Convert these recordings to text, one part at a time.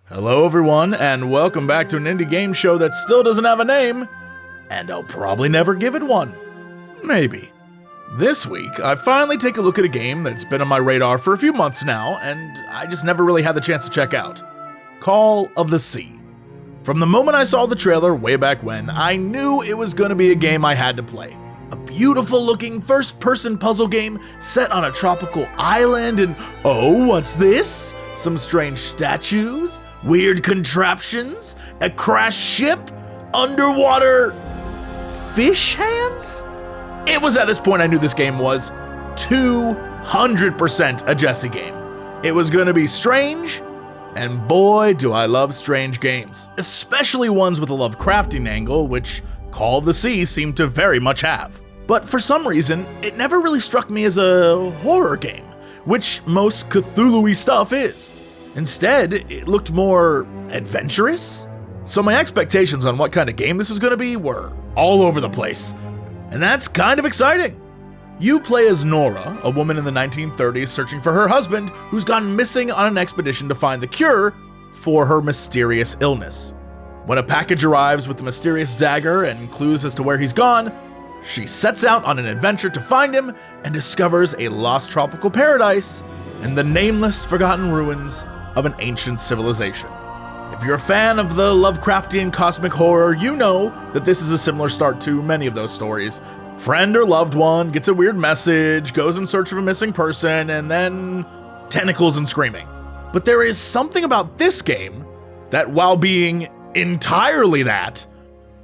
Hello everyone, and welcome back to an indie game show that still doesn't have a name, and I'll probably never give it one. Maybe. This week, I finally take a look at a game that's been on my radar for a few months now, and I just never really had the chance to check out. Call of the Sea. From the moment I saw the trailer way back when, I knew it was going to be a game I had to play. A beautiful looking first-person puzzle game set on a tropical island, and oh, what's this? Some strange statues? Weird contraptions, a crashed ship, underwater fish hands? It was at this point I knew this game was 200% a Jesse game. It was gonna be strange, and boy do I love strange games, especially ones with a Lovecraftian angle, which Call of the Sea seemed to very much have. But for some reason, it never really struck me as a horror game, which most Cthulhu-y stuff is. Instead, it looked more adventurous. So my expectations on what kind of game this was going to be were all over the place. And that's kind of exciting. You play as Norah, a woman in the 1930s searching for her husband who's gone missing on an expedition to find the cure for her mysterious illness. When a package arrives with the mysterious dagger and clues as to where he's gone, she sets out on an adventure to find him and discovers a lost tropical paradise and the nameless forgotten ruins of an ancient civilization. If you're a fan of the Lovecraftian cosmic horror, you know that this is a similar start to many of those stories. Friend or loved one gets a weird message, goes in search of a missing person, and then tentacles and screaming. But there is something about this game that, while being entirely that,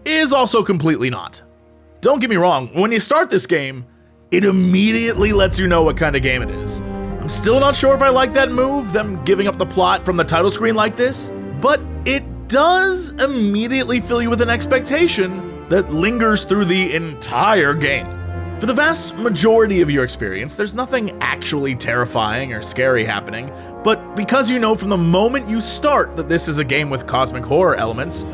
is also completely not. Don't get me wrong, when you start this game, it immediately lets you know what kind of game it is. I'm still not sure if I like that move, them giving up the plot from the title screen like this, but it does immediately fill you with an expectation that lingers through the entire game. For the vast majority of your experience, there's nothing actually terrifying or scary happening, but because you know from the moment you start that this is a game with cosmic horror elements,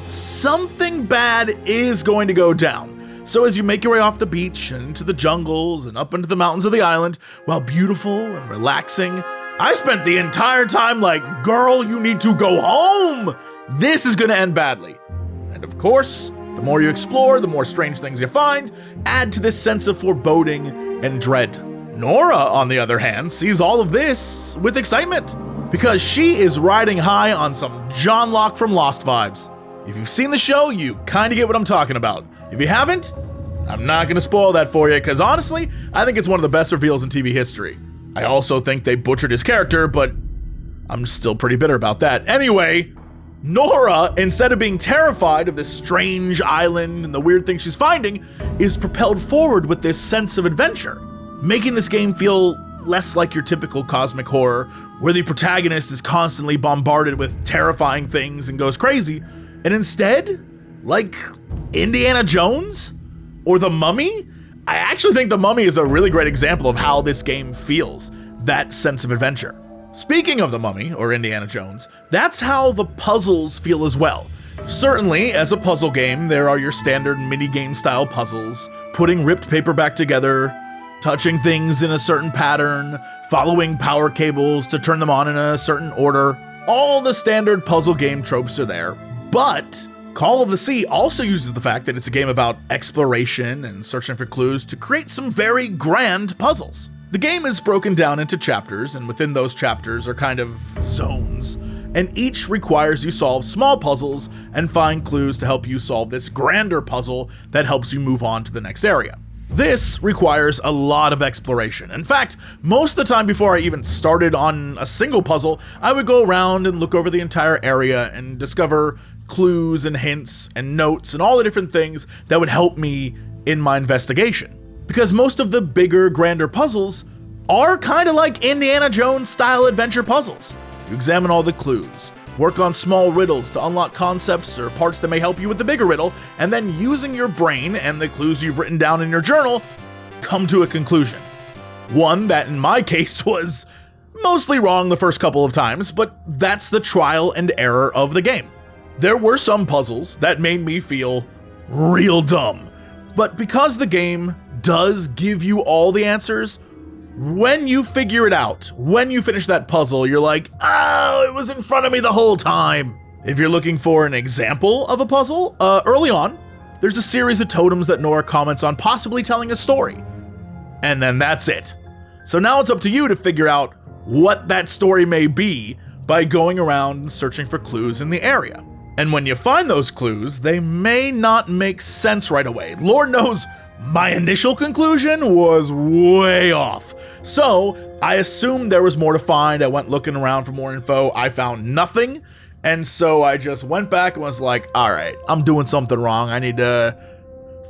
something bad is going to go down. So as you make your way off the beach and into the jungles and up into the mountains of the island, while beautiful and relaxing, I spent the entire time like, girl, you need to go home! This is gonna end badly. And of course, the more you explore, the more strange things you find, add to this sense of foreboding and dread. Norah, on the other hand, sees all of this with excitement, because she is riding high on some John Locke from Lost vibes. If you've seen the show, you kinda get what I'm talking about. If you haven't, I'm not gonna spoil that for you, because honestly, I think it's one of the best reveals in TV history. I also think they butchered his character, but I'm still pretty bitter about that. Anyway, Norah, instead of being terrified of this strange island and the weird things she's finding, is propelled forward with this sense of adventure, making this game feel less like your typical cosmic horror, where the protagonist is constantly bombarded with terrifying things and goes crazy, and instead, like Indiana Jones or The Mummy? I actually think The Mummy is a really great example of how this game feels, that sense of adventure. Speaking of The Mummy or Indiana Jones, that's how the puzzles feel as well. Certainly, as a puzzle game, there are your standard minigame style puzzles, putting ripped paper back together, touching things in a certain pattern, following power cables to turn them on in a certain order. All the standard puzzle game tropes are there, but Call of the Sea also uses the fact that it's a game about exploration and searching for clues to create some very grand puzzles. The game is broken down into chapters, and within those chapters are kind of zones, and each requires you solve small puzzles and find clues to help you solve this grander puzzle that helps you move on to the next area. This requires a lot of exploration. In fact, most of the time before I even started on a single puzzle, I would go around and look over the entire area and discover clues and hints and notes and all the different things that would help me in my investigation. Because most of the bigger, grander puzzles are kind of like Indiana Jones style adventure puzzles. You examine all the clues, work on small riddles to unlock concepts or parts that may help you with the bigger riddle, and then using your brain and the clues you've written down in your journal, come to a conclusion. One that in my case was mostly wrong the first couple of times, but that's the trial and error of the game. There were some puzzles that made me feel real dumb, but because the game does give you all the answers, when you figure it out, when you finish that puzzle, you're like, oh oh, it was in front of me the whole time. If you're looking for an example of a puzzle, early on, there's a series of totems that Norah comments on possibly telling a story. And then that's it. So now it's up to you to figure out what that story may be by going around and searching for clues in the area. And when you find those clues, they may not make sense right away. Lord knows my initial conclusion was way off. So I assumed there was more to find. I went looking around for more info. I found nothing. And so I just went back and was like, all right, I'm doing something wrong. I need to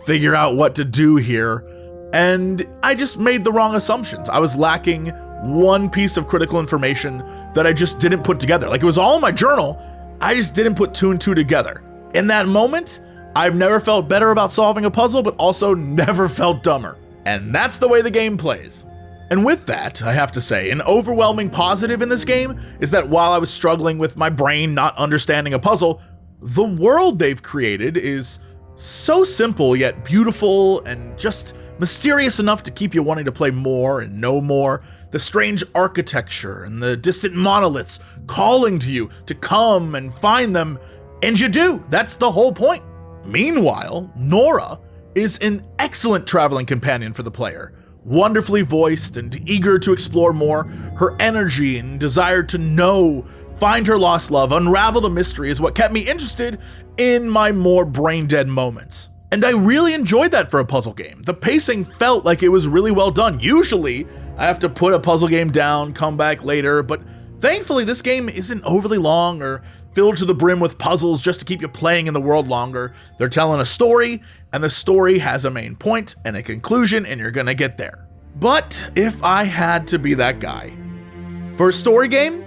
figure out what to do here. And I just made the wrong assumptions. I was lacking one piece of critical information that I just didn't put together. Like, it was all in my journal. I just didn't put two and two together. In that moment, I've never felt better about solving a puzzle, but also never felt dumber. And that's the way the game plays. And with that, I have to say, an overwhelming positive in this game is that while I was struggling with my brain not understanding a puzzle, the world they've created is so simple yet beautiful and just mysterious enough to keep you wanting to play more and know more. The strange architecture and the distant monoliths calling to you to come and find them, and you do. That's the whole point. Meanwhile, Norah is an excellent traveling companion for the player. Wonderfully voiced and eager to explore more, her energy and desire to know, find her lost love, unravel the mystery is what kept me interested in my more brain-dead moments. And I really enjoyed that for a puzzle game. The pacing felt like it was really well done. Usually, I have to put a puzzle game down, come back later, but thankfully this game isn't overly long or filled to the brim with puzzles just to keep you playing in the world longer. They're telling a story, and the story has a main point and a conclusion, and you're gonna get there. But if I had to be that guy, for a story game,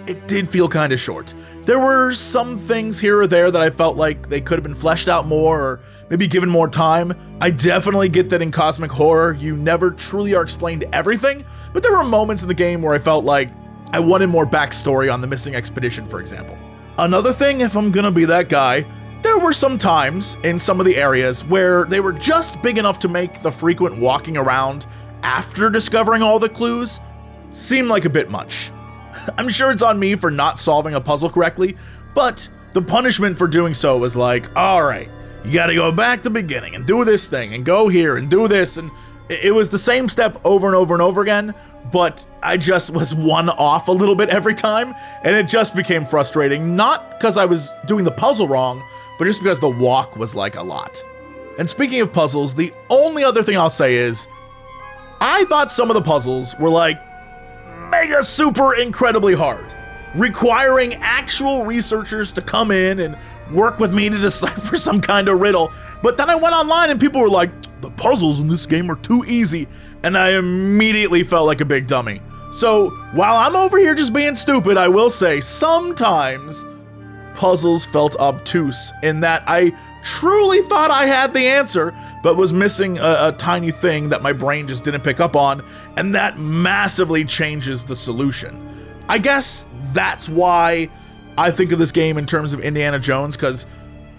it did feel kind of short. There were some things here or there that I felt like they could have been fleshed out more or maybe given more time. I definitely get that in cosmic horror, you never truly are explained everything, but there were moments in the game where I felt like I wanted more backstory on the missing expedition, for example. Another thing, if I'm gonna be that guy, there were some times in some of the areas where they were just big enough to make the frequent walking around after discovering all the clues seem like a bit much. I'm sure it's on me for not solving a puzzle correctly, but the punishment for doing so was like, all right, you gotta go back to the beginning and do this thing and go here and do this, and it was the same step over and over and over again, but I just was one off a little bit every time, and it just became frustrating, not because I was doing the puzzle wrong, but just because the walk was like a lot. And speaking of puzzles, the only other thing I'll say is, I thought some of the puzzles were like mega super incredibly hard, requiring actual researchers to come in and work with me to decipher some kind of riddle. But then I went online and people were like, the puzzles in this game are too easy, and I immediately felt like a big dummy. So while I'm over here just being stupid, I will say sometimes puzzles felt obtuse in that I truly thought I had the answer, but was missing a tiny thing that my brain just didn't pick up on, and that massively changes the solution. I guess that's why I think of this game in terms of Indiana Jones, because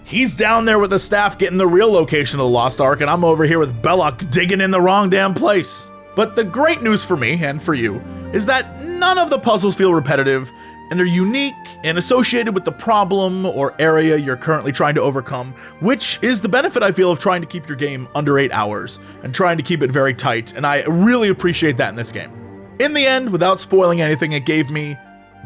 he's down there with the staff getting the real location of the Lost Ark, and I'm over here with Belloc digging in the wrong damn place. But the great news for me, and for you, is that none of the puzzles feel repetitive, and they're unique and associated with the problem or area you're currently trying to overcome, which is the benefit I feel of trying to keep your game under 8 hours and trying to keep it very tight, and I really appreciate that in this game. In the end, without spoiling anything, it gave me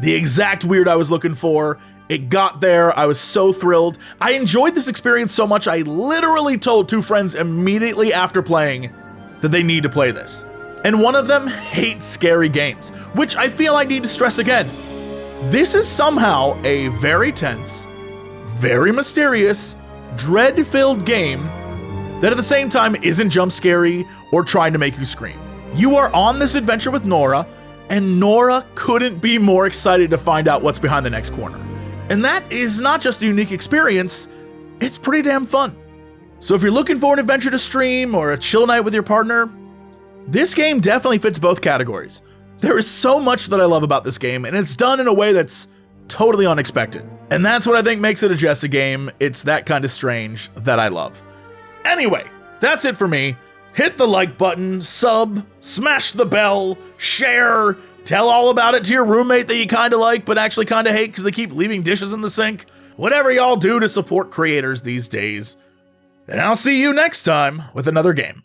the exact weird I was looking for. It got there. I was so thrilled. I enjoyed this experience so much, I literally told 2 friends immediately after playing that they need to play this. And one of them hates scary games, which I feel I need to stress again. This is somehow a very tense, very mysterious, dread-filled game that at the same time isn't jump scary or trying to make you scream. You are on this adventure with Norah, and Norah couldn't be more excited to find out what's behind the next corner. And that is not just a unique experience, it's pretty damn fun. So if you're looking for an adventure to stream or a chill night with your partner, this game definitely fits both categories. There is so much that I love about this game, and it's done in a way that's totally unexpected. And that's what I think makes it a Jessa game. It's that kind of strange that I love. Anyway, that's it for me. Hit the like button, sub, smash the bell, share, Tell all about it to your roommate that you kinda like but actually kinda hate because they keep leaving dishes in the sink. Whatever y'all do to support creators these days. And I'll see you next time with another game.